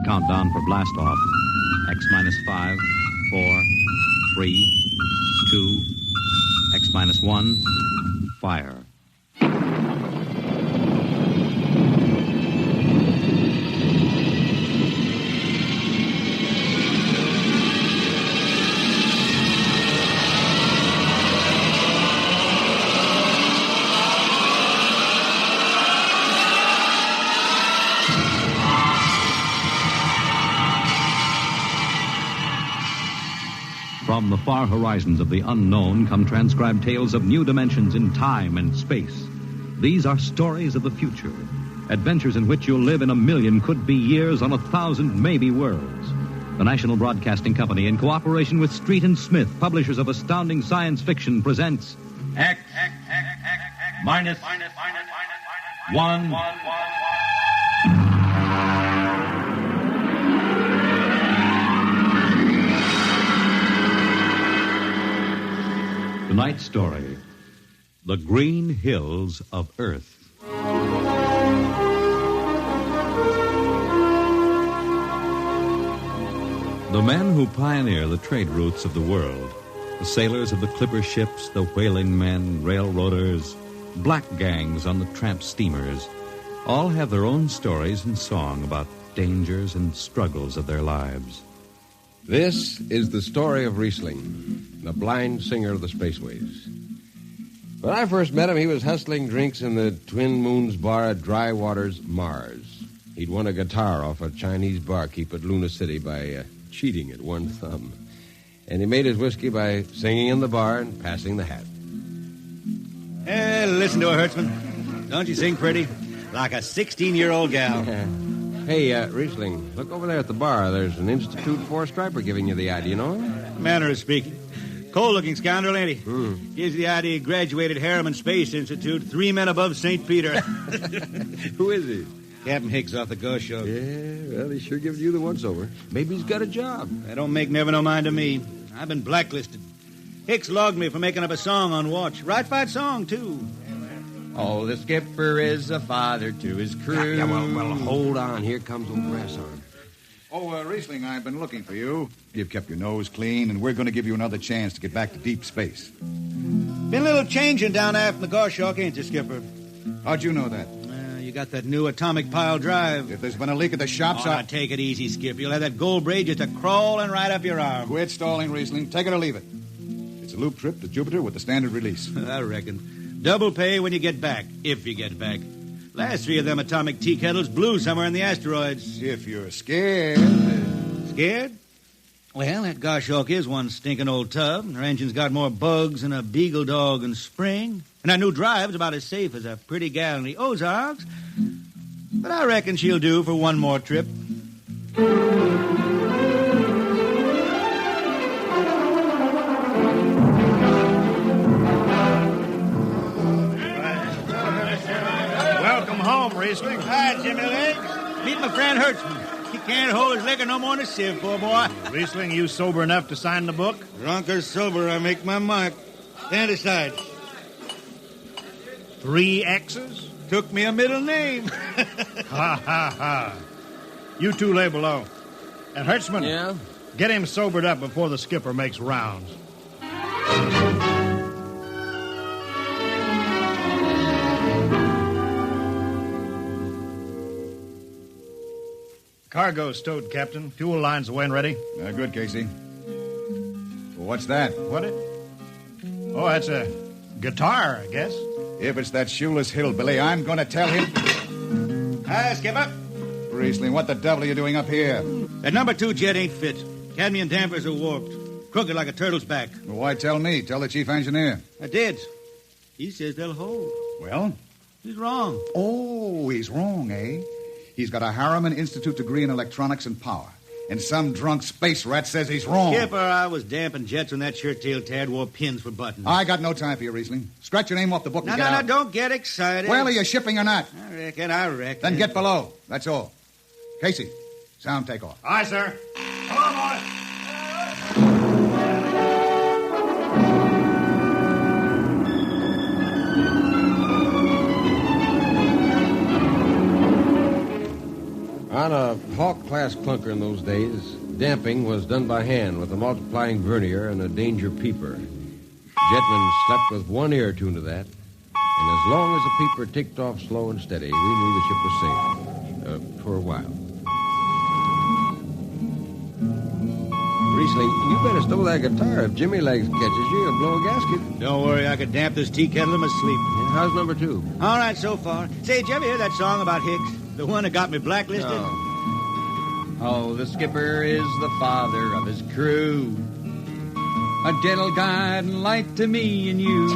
countdown for blast off. X minus 5, 4, 3, 2, X minus 1, fire. From the far horizons of the unknown come transcribed tales of new dimensions in time and space. These are stories of the future, adventures in which you'll live in a million could-be years on 1,000 maybe worlds. The National Broadcasting Company, in cooperation with Street and Smith, publishers of astounding science fiction, presents X minus 1. Tonight's story, The Green Hills of Earth. The men who pioneer the trade routes of the world, the sailors of the clipper ships, the whaling men, railroaders, black gangs on the tramp steamers, all have their own stories and song about dangers and struggles of their lives. This is the story of Riesling, the blind singer of the spaceways. When I first met him, he was hustling drinks in the Twin Moons bar at Dry Waters, Mars. He'd won a guitar off a Chinese barkeep at Luna City by cheating at one thumb. And he made his whiskey by singing in the bar and passing the hat. Hey, listen to her, Hertzman. Don't you sing pretty? Like a 16-year-old gal. Hey, Riesling, look over there at the bar. There's an Institute 4 striper giving you the eye. Do you know him? Manner of speaking. Cold-looking scoundrel, ain't he? Gives the idea he graduated Harriman Space Institute, 3 men above St. Peter. Who is he? Captain Hicks off the Ghost Show. Yeah, well, he sure gives you the once-over. Maybe he's got a job. That don't make never no mind to me. I've been blacklisted. Hicks logged me for making up a song on watch. Right fight song, too. Oh, the skipper is a father to his crew. Yeah, well, hold on. Here comes old Brasshorn. Oh, Riesling, I've been looking for you. You've kept your nose clean, and we're going to give you another chance to get back to deep space. Been a little changing down aft in the Goshawk, ain't you, Skipper? How'd you know that? You got that new atomic pile drive. If there's been a leak at the shops, now take it easy, Skip. You'll have that gold braid just a-crawling right up your arm. Quit stalling, Riesling. Take it or leave it. It's a loop trip to Jupiter with the standard release. I reckon. Double pay when you get back, if you get back. Last 3 of them atomic tea kettles blew somewhere in the asteroids. If you're scared. Scared? Well, that Goshawk is one stinking old tub. Her engine's got more bugs than a beagle dog in spring. And that new drive's about as safe as a pretty gal in the Ozarks. But I reckon she'll do for one more trip. Welcome home, Riesling. Hi, Jimmy Legs. Meet my friend Hertzman. He can't hold his liquor no more than a sieve, poor boy. Riesling, you sober enough to sign the book? Drunk or sober, I make my mark. Stand aside. 3 X's? Took me a middle name. Ha, ha, ha. You 2 lay below. And Hertzman, Yeah? get him sobered up before the skipper makes rounds. Cargo's stowed, Captain. Fuel lines away and ready. Good, Casey. Well, what's that? What it? Oh, that's a guitar, I guess. If it's that shoeless hillbilly, I'm going to tell him... Hi, Skipper. Riesling, what the devil are you doing up here? That number 2 jet ain't fit. Cadmium dampers are warped. Crooked like a turtle's back. Well, why tell me? Tell the chief engineer. I did. He says they'll hold. Well? He's wrong. Oh, he's wrong, eh? He's got a Harriman Institute degree in electronics and power. And some drunk space rat says he's wrong. Skipper, I was damping jets when that shirt-tailed tad wore pins for buttons. I got no time for you, Riesling. Scratch your name off the book No, and get out. don't get excited. Well, are you shipping or not? I reckon. Then get below. That's all. Casey, sound takeoff. Aye, sir. On a Hawk-class clunker in those days, damping was done by hand with a multiplying vernier and a danger peeper. Jetman slept with one ear tuned to that, and as long as the peeper ticked off slow and steady, we knew the ship was safe. For a while. Riesling, you better stow that guitar. If Jimmy Legs catches you, he'll blow a gasket. Don't worry, I could damp this tea kettle in my sleep. Yeah, how's number 2? All right, so far. Say, did you ever hear that song about Hicks? The one that got me blacklisted? Oh, the skipper is the father of his crew. A gentle guide and light to me and you.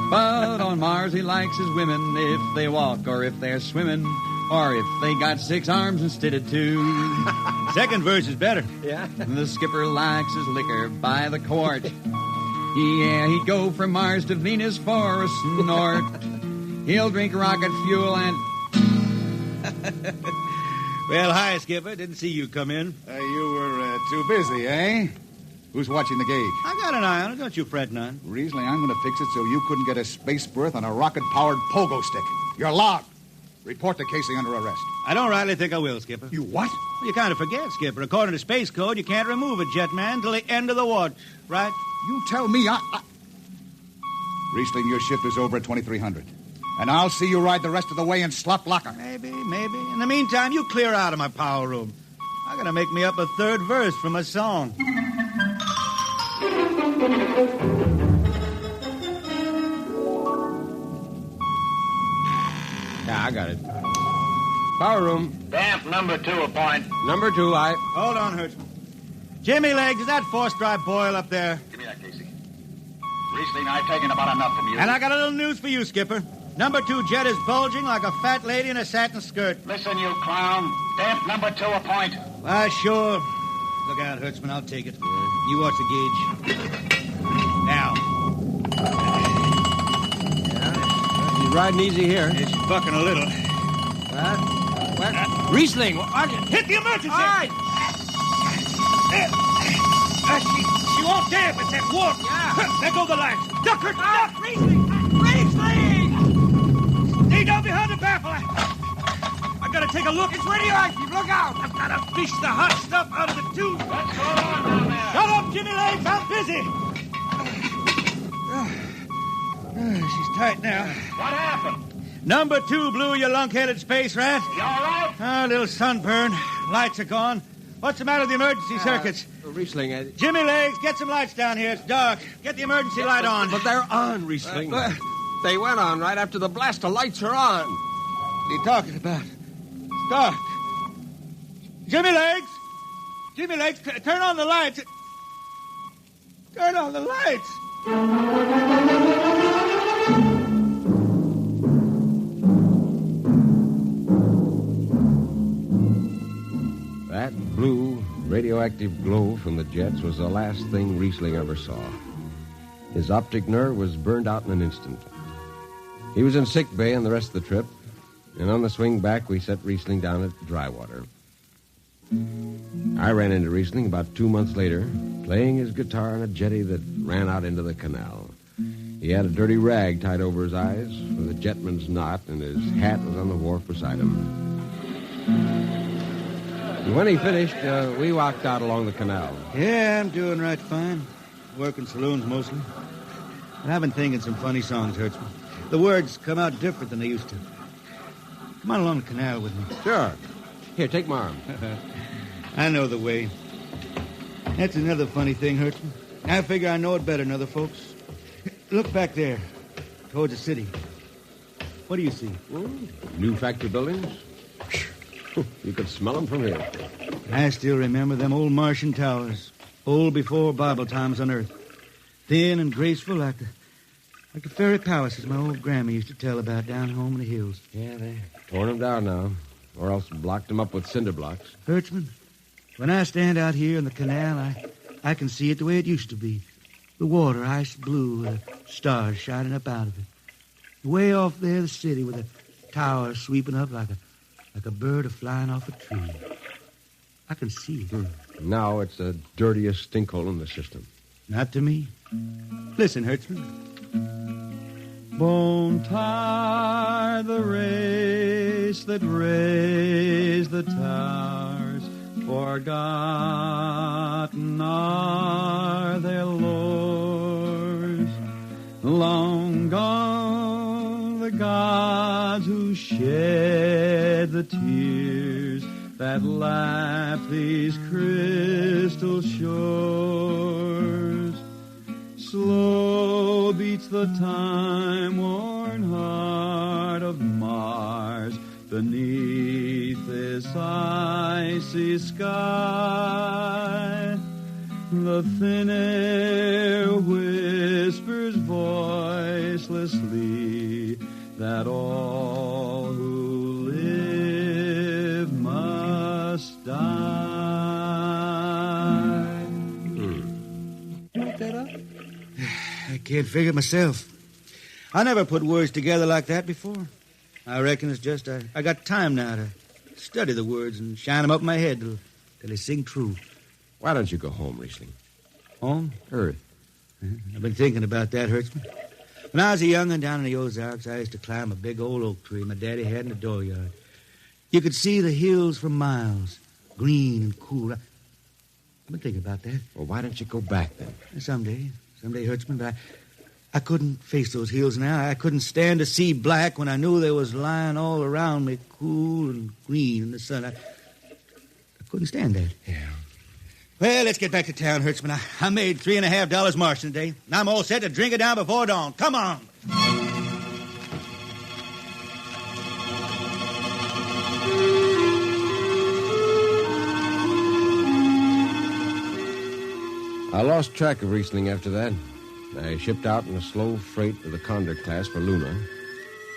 But on Mars he likes his women if they walk or if they're swimming or if they got 6 arms instead of 2. Second verse is better. Yeah. The skipper likes his liquor by the quart. Yeah, he'd go from Mars to Venus for a snort. He'll drink rocket fuel and... Well, hi, Skipper. Didn't see you come in. You were too busy, eh? Who's watching the gauge? I got an eye on it. Don't you fret none. Riesling, I'm going to fix it so you couldn't get a space berth on a rocket-powered pogo stick. You're logged. Report to Casey under arrest. I don't rightly think I will, Skipper. You what? Well, you kind of forget, Skipper. According to Space Code, you can't remove a jet man till the end of the watch, right? You tell me Riesling, your shift is over at 2300. And I'll see you ride the rest of the way in slop locker. Maybe. In the meantime, you clear out of my power room. I gotta make me up a third verse from a song. Yeah, I got it. Power room. Damp number 2 a point. Number 2, Hold on, Hertzman. Jimmy Legs, is that force-drive boil up there? Give me that, Casey. Riesling, I've taken about enough from you. And I got a little news for you, Skipper. Number 2 jet is bulging like a fat lady in a satin skirt. Listen, you clown. Damp number 2 a point. Why, sure. Look out, Hertzman. I'll take it. You watch the gauge. Now. He's riding easy here. It's bucking a little. What? Riesling, Hit the emergency! All right. She won't damp. It's that warp. Yeah. There go the lights. Duck her! Duck! Riesling! Stay down behind the baffle. I gotta take a look. It's radioactive. Look out! I've gotta fish the hot stuff out of the tube. What's going on down there? Shut up, Jimmy Legs. I'm busy. She's tight now. What happened? Number 2 blew, you lunk-headed space rat. You all right? A little sunburn. Lights are gone. What's the matter with the emergency circuits? Riesling, Jimmy Legs, get some lights down here. It's dark. Get the emergency light on. But they're on, Riesling. They went on right after the blast. The lights are on. What are you talking about? It's dark. Jimmy Legs! Jimmy Legs, turn on the lights. Turn on the lights. That blue, radioactive glow from the jets was the last thing Riesling ever saw. His optic nerve was burned out in an instant. He was in sick bay on the rest of the trip, and on the swing back, we set Riesling down at Drywater. I ran into Riesling about 2 months later, playing his guitar on a jetty that ran out into the canal. He had a dirty rag tied over his eyes with a jetman's knot, and his hat was on the wharf beside him. And when he finished, we walked out along the canal. Yeah, I'm doing right fine. Working saloons mostly. But I've been thinking some funny songs, Hertzman. The words come out different than they used to. Come on along the canal with me. Sure. Here, take my arm. I know the way. That's another funny thing, Hertzman. I figure I know it better than other folks. Look back there, towards the city. What do you see? New factory buildings? You could smell them from here. I still remember them old Martian towers, old before Bible times on Earth. Thin and graceful like the fairy palaces my old grandma used to tell about down home in the hills. Yeah, they torn them down now, or else blocked them up with cinder blocks. Hertzman, when I stand out here in the canal, I can see it the way it used to be. The water ice blue with the stars shining up out of it. Way off there, the city with a tower sweeping up like a bird flying off a tree. I can see it. Now it's the dirtiest stinkhole in the system. Not to me. Listen, Hertzman. Won't tire the race that raised the towers, forgotten are their lores. Long gone the gods who shed the tears that lap these crystal shores. Slow beats the time-worn heart of Mars beneath this icy sky. The thin air whispers voicelessly that all who live must die. Look that up? I can't figure it myself. I never put words together like that before. I reckon it's just I got time now to study the words and shine them up in my head till they sing true. Why don't you go home, Riesling? Home? Earth. I've been thinking about that, Hertzman. When I was a young'un down in the Ozarks, I used to climb a big old oak tree my daddy had in the dooryard. You could see the hills for miles, green and cool. I've been thinking about that. Well, why don't you go back then? Someday, Hertzman, but I couldn't face those hills now. I couldn't stand to see black when I knew they was lying all around me, cool and green in the sun. I couldn't stand that. Yeah. Well, let's get back to town, Hertzman. I made $3.50 marching today, and I'm all set to drink it down before dawn. Come on. I lost track of Riesling after that. I shipped out in a slow freight of the Condor class for Luna,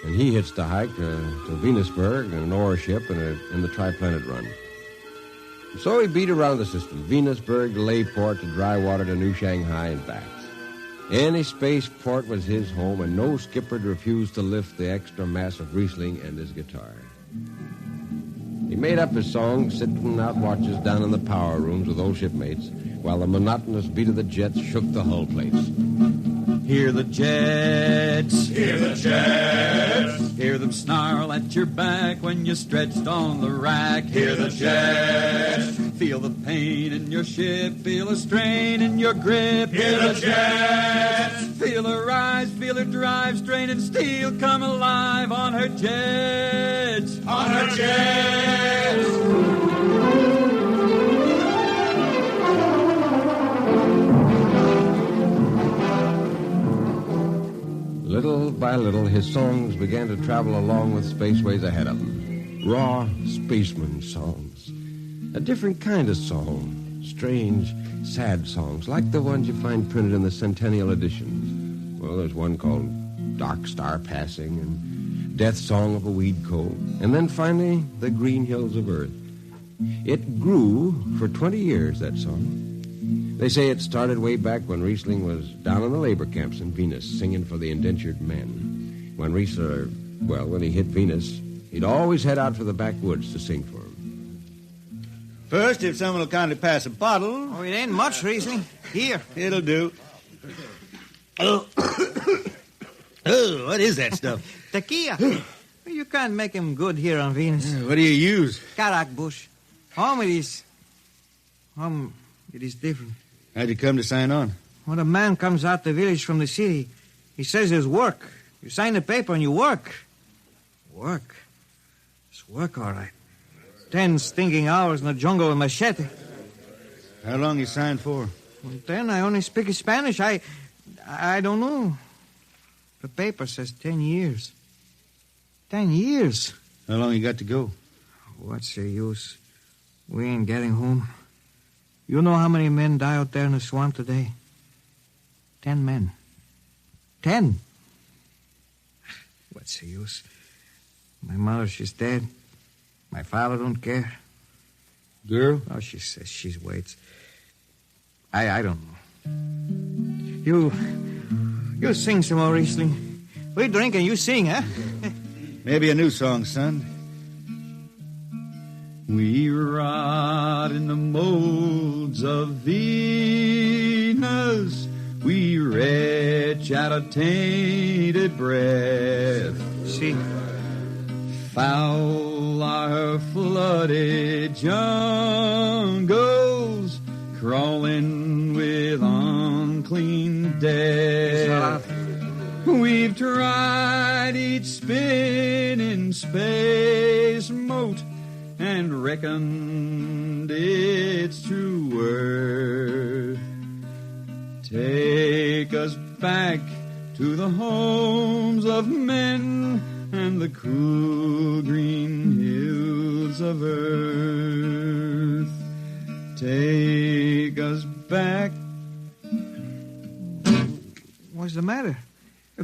and he hitched a hike to Venusberg in an ore ship in the Triplanet run. So he beat around the system, Venusberg to Layport to Drywater to New Shanghai and back. Any spaceport was his home, and no skipper'd refuse to lift the extra mass of Riesling and his guitar. He made up his songs sitting out watches down in the power rooms with old shipmates, while the monotonous beat of the jets shook the hull plates. Hear the jets. Hear the jets. Hear them snarl at your back when you're stretched on the rack. Hear the jets. Feel the pain in your ship. Feel the strain in your grip. Hear the jets. Feel her rise, feel her drive, straining steel come alive on her jets. On her jets. Little by little, his songs began to travel along with spaceways ahead of him. Raw spaceman songs. A different kind of song. Strange, sad songs, like the ones you find printed in the Centennial editions. Well, there's one called Dark Star Passing and Death Song of a Weed Coat. And then finally, The Green Hills of Earth. It grew for 20 years, that song. They say it started way back when Riesling was down in the labor camps in Venus singing for the indentured men. When when he hit Venus, he'd always head out for the backwoods to sing for them. First, if someone will kindly pass a bottle. Oh, it ain't much, Riesling. Here. It'll do. Oh, what is that stuff? Tequila. You can't make him good here on Venus. What do you use? Karak bush. Home it is different. How'd you come to sign on? When a man comes out the village from the city, he says there's work. You sign the paper and you work. Work? It's work, all right. 10 stinking hours in the jungle with machete. How long you signed for? And then I only speak Spanish. I don't know. The paper says 10 years. 10 years. How long you got to go? What's the use? We ain't getting home. You know how many men die out there in the swamp today? 10 men. 10. What's the use? My mother, she's dead. My father don't care. Girl? Oh, she says she waits. I don't know. You sing some more, Riesling. We drink and you sing, huh? Maybe a new song, son. We rot in the molds of Venus. We stretch out a tainted breath. See, Foul are flooded jungles, crawling with unclean death. We've tried each spinning space moat and reckoned its true worth. Take us back to the homes of men and the cool green hills of earth. Take us back. what's the matter?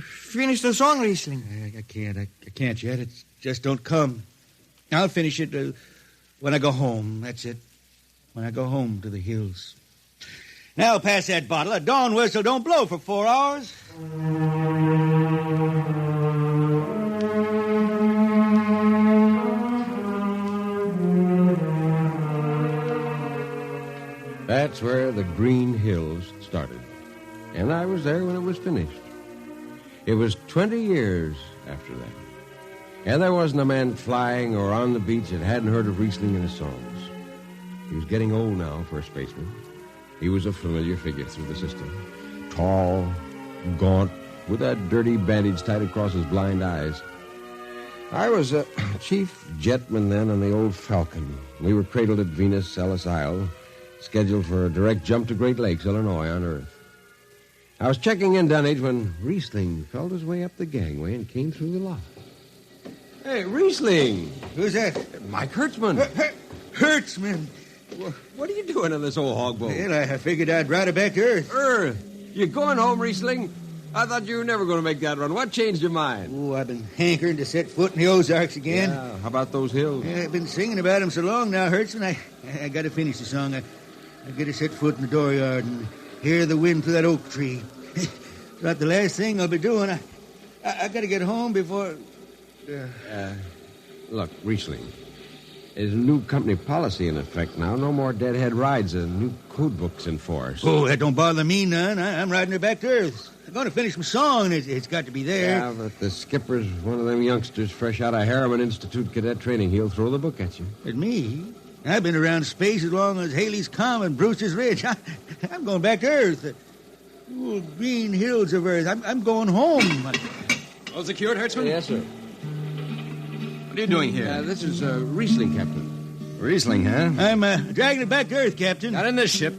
Finish the song, Riesling. I can't yet. It just don't come. I'll finish it when I go home. That's it. When I go home to the hills. Now pass that bottle. A dawn whistle don't blow for 4 hours. That's where the Green Hills started. And I was there when it was finished. It was 20 years after that. And there wasn't a man flying or on the beach that hadn't heard of Riesling in his songs. He was getting old now for a spaceman. He was a familiar figure through the system. Tall, gaunt, with that dirty bandage tied across his blind eyes. I was a chief jetman then on the old Falcon. We were cradled at Venus, Ellis Isle, scheduled for a direct jump to Great Lakes, Illinois, on Earth. I was checking in Dunwich when Riesling felt his way up the gangway and came through the lock. Hey, Riesling! Who's that? Mike Hertzman. Hertzman. What are you doing on this old hog boat? Well, I figured I'd ride it back to Earth. Earth? You going home, Riesling? I thought you were never going to make that run. What changed your mind? Oh, I've been hankering to set foot in the Ozarks again. Yeah, how about those hills? Yeah, I've been singing about them so long now, Hertzman. I got to finish the song. I got to set foot in the dooryard and hear the wind through that oak tree. It's about the last thing I'll be doing. I got to get home before... Look, Riesling, there's a new company policy in effect now. No more deadhead rides. A new code book's in force. Oh, that don't bother me none. I'm riding it back to Earth. I'm going to finish my song. It's got to be there. Yeah, but the skipper's one of them youngsters fresh out of Harriman Institute cadet training. He'll throw the book at you. At me? I've been around space as long as Haley's Common, Brewster's Ridge. I'm going back to Earth. The green hills of Earth. I'm going home. All secured, Hertzman? Yes, sir. What are you doing here? This is Riesling, Captain. Riesling, huh? I'm dragging it back to Earth, Captain. Not in this ship.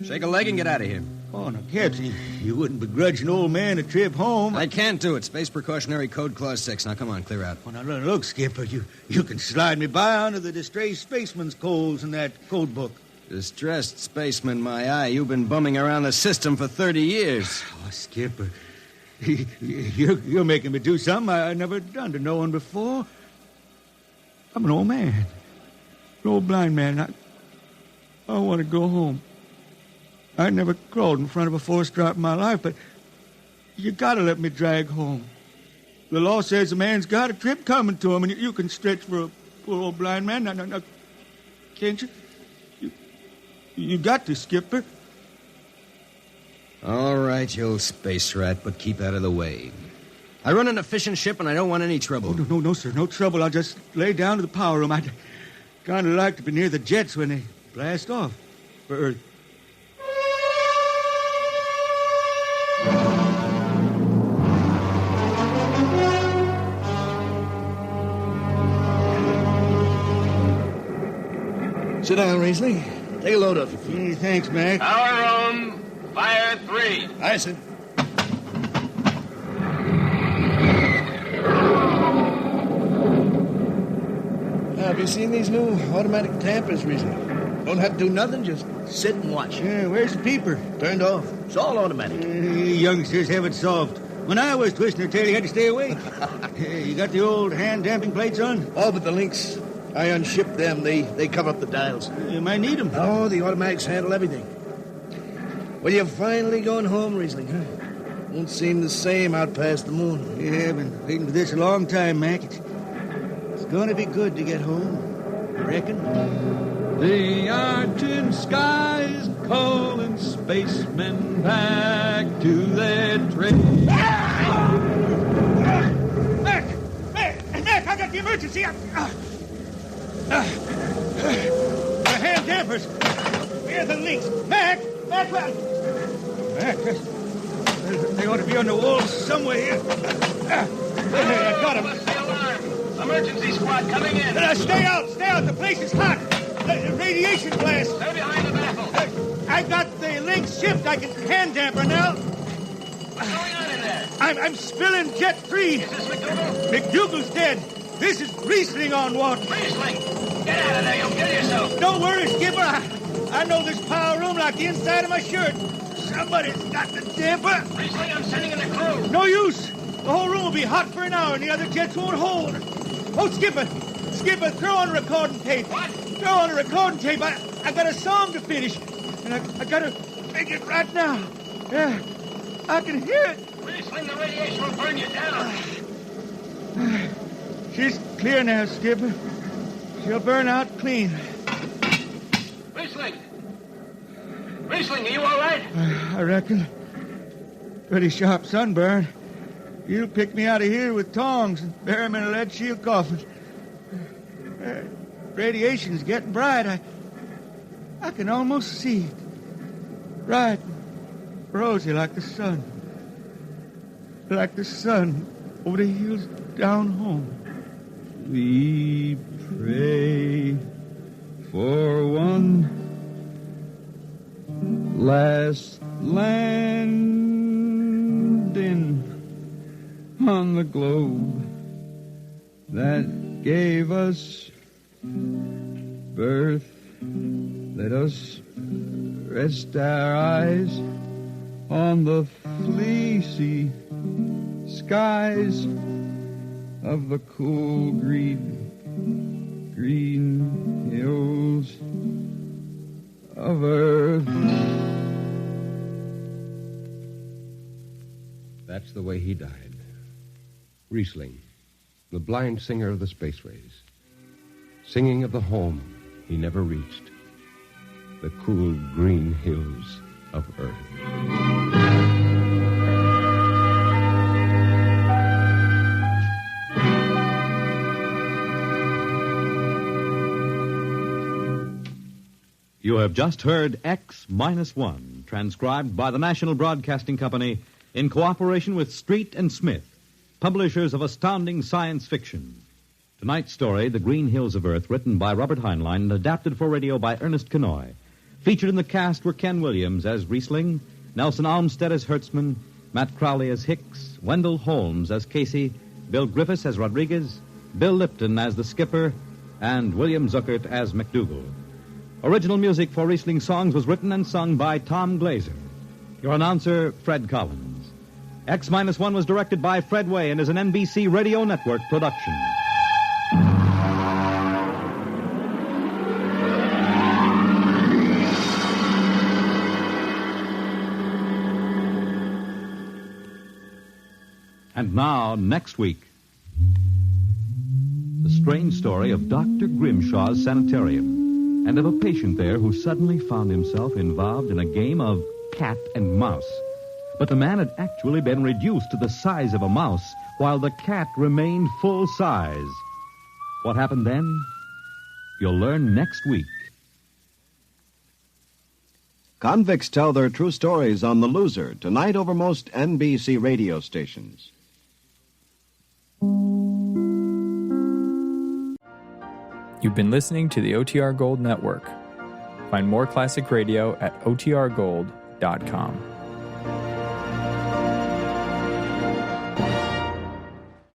Shake a leg and get out of here. Oh, no, Captain, you wouldn't begrudge an old man a trip home. I can't do it. Space Precautionary Code Clause 6. Now, come on, clear out. Well, now, look, Skipper, you can slide me by onto the distressed spaceman's coals in that code book. Distressed spaceman, my eye. You've been bumming around the system for 30 years. Oh, Skipper, you're making me do something I never done to no one before. I'm an old man, an old blind man. I want to go home. I never crawled in front of a force drop in my life, but you got to let me drag home. The law says a man's got a trip coming to him, and you can stretch for a poor old blind man. Now, can't you? You got to, Skipper. All right, you old space rat, but keep out of the way. I run an efficient ship, and I don't want any trouble. Oh, no, sir, no trouble. I'll just lay down to the power room. I'd kind of like to be near the jets when they blast off for Earth. Sit down, Riesling. Take a load of it. Hey, thanks, Mac. Power room, fire 3. Aye, sir. Have you seen these new automatic tampers, Riesling? Don't have to do nothing, just sit and watch. Yeah, where's the peeper? Turned off. It's all automatic. Youngsters have it solved. When I was twisting her tail, you had to stay awake. You got the old hand-damping plates on? Oh, but the links, I unshipped them. They cover up the dials. You might need them. Oh, the automatics handle everything. Well, you're finally going home, Riesling, huh? Won't seem the same out past the moon. Yeah, I've been waiting for this a long time, Mac. It's going to be good to get home. You reckon? The argent skies calling spacemen back to their trade. Mac, I got the emergency. The hand dampers. Where are the links? Mac, they ought to be on the wall somewhere here. I got them. What's the alarm? Emergency squad coming in. Stay out. The place is hot. The radiation blast. They're behind the baffle. I got the links shipped. I can hand damper now. What's going on in there? I'm spilling Jet 3. Is this McDougal? McDougal's dead. This is Riesling on water. Riesling! Get out of there, you'll kill yourself. Don't worry, Skipper. I know this power room like the inside of my shirt. Somebody's got the damper. Riesling, I'm sending in the crew. No use. The whole room will be hot for an hour and the other jets won't hold. Oh, Skipper, throw on recording tape. What? Throw on a recording tape. I got a song to finish. And I got to make it right now. Yeah, I can hear it. Riesling, the radiation will burn you down. She's clear now, Skipper. She'll burn out clean. Riesling, are you all right? I reckon. Pretty sharp sunburn. You'll pick me out of here with tongs and bury me in a lead shield coffin. Radiation's getting bright. I can almost see it. Bright, rosy like the sun. Like the sun over the hills down home. We pray for one last landing on the globe that gave us birth. Let us rest our eyes on the fleecy skies of the cool green hills of earth. That's the way he died. Riesling, the blind singer of the spaceways, singing of the home he never reached, the cool green hills of Earth. You have just heard X-1, transcribed by the National Broadcasting Company in cooperation with Street and Smith, publishers of astounding science fiction. Tonight's story, The Green Hills of Earth, written by Robert Heinlein and adapted for radio by Ernest Kenoy. Featured in the cast were Ken Williams as Riesling, Nelson Almstead as Hertzman, Matt Crowley as Hicks, Wendell Holmes as Casey, Bill Griffiths as Rodriguez, Bill Lipton as the Skipper, and William Zuckert as McDougal. Original music for Riesling songs was written and sung by Tom Glazer. Your announcer, Fred Collins. X-1 was directed by Fred Way and is an NBC Radio Network production. And now, next week, the strange story of Dr. Grimshaw's sanitarium and of a patient there who suddenly found himself involved in a game of cat and mouse. But the man had actually been reduced to the size of a mouse while the cat remained full size. What happened then? You'll learn next week. Convicts tell their true stories on The Loser, tonight over most NBC radio stations. You've been listening to the OTR Gold Network. Find more classic radio at otrgold.com.